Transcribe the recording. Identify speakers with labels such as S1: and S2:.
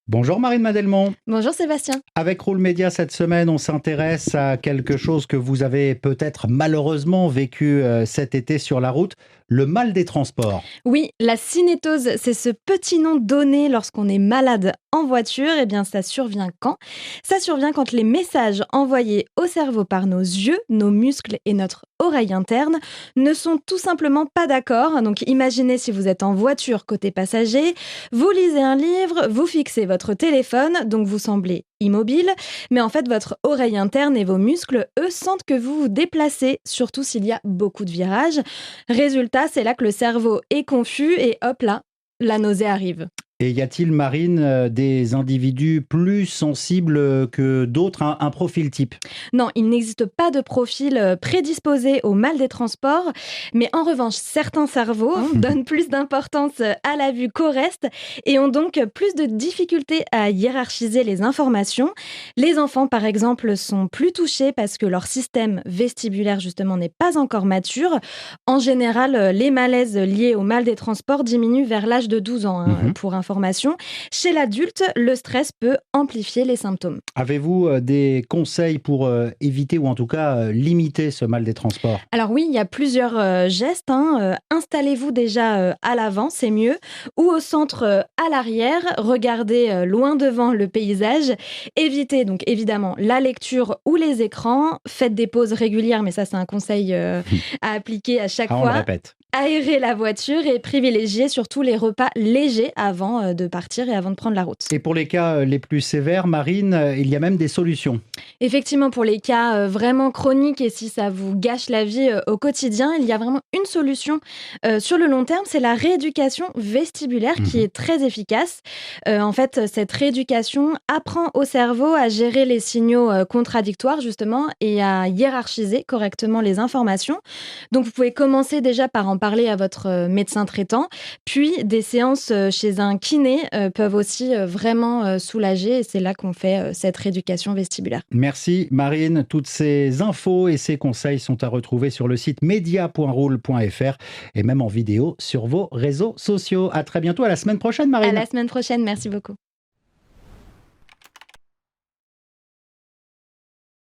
S1: Bonjour Marine Madelmont.
S2: Bonjour Sébastien.
S1: Avec Roule Média cette semaine, on s'intéresse à quelque chose que vous avez peut-être malheureusement vécu cet été sur la route, le mal des transports.
S2: Oui, la cinétose, c'est ce petit nom donné lorsqu'on est malade en voiture. Eh bien, ça survient quand? Ça survient quand les messages envoyés au cerveau par nos yeux, nos muscles et notre oreille interne ne sont tout simplement pas d'accord. Donc, imaginez si vous êtes en voiture côté passager, vous lisez un livre, vous fixez votre téléphone, donc vous semblez immobile, mais en fait, votre oreille interne et vos muscles, eux, sentent que vous vous déplacez, surtout s'il y a beaucoup de virages. Résultat, c'est là que le cerveau est confus et hop là, la nausée arrive.
S1: Et y a-t-il, Marine, des individus plus sensibles que d'autres, un profil type?
S2: Non, il n'existe pas de profil prédisposé au mal des transports, mais en revanche, certains cerveaux donnent plus d'importance à la vue qu'au reste et ont donc plus de difficultés à hiérarchiser les informations. Les enfants, par exemple, sont plus touchés parce que leur système vestibulaire, justement, n'est pas encore mature. En général, les malaises liés au mal des transports diminuent vers l'âge de 12 ans,
S1: Mhm.
S2: pour information. Chez l'adulte, le stress peut amplifier les symptômes.
S1: Avez-vous des conseils pour éviter ou en tout cas limiter ce mal des transports?
S2: Alors oui, il y a plusieurs gestes, hein. Installez-vous déjà à l'avant, c'est mieux, ou au centre à l'arrière. Regardez loin devant le paysage. Évitez donc évidemment la lecture ou les écrans. Faites des pauses régulières, mais ça c'est un conseil à appliquer à chaque
S1: Ah, on le
S2: fois.
S1: répète.
S2: Aérez la voiture et privilégiez surtout les repas légers avant de partir et avant de prendre la route.
S1: Et pour les cas les plus sévères, Marine, il y a même des solutions.
S2: Effectivement, pour les cas vraiment chroniques et si ça vous gâche la vie au quotidien, il y a vraiment une solution sur le long terme, c'est la rééducation vestibulaire qui
S1: Mhm.
S2: est très efficace. En fait, cette rééducation apprend au cerveau à gérer les signaux contradictoires justement et à hiérarchiser correctement les informations. Donc, vous pouvez commencer déjà par en parler à votre médecin traitant, puis des séances chez un kiné peuvent aussi vraiment soulager et c'est là qu'on fait cette rééducation vestibulaire.
S1: Merci Marine. Toutes ces infos et ces conseils sont à retrouver sur le site media.roule.fr et même en vidéo sur vos réseaux sociaux. À très bientôt, à la semaine prochaine
S2: À
S1: Marine.
S2: la semaine prochaine, merci beaucoup.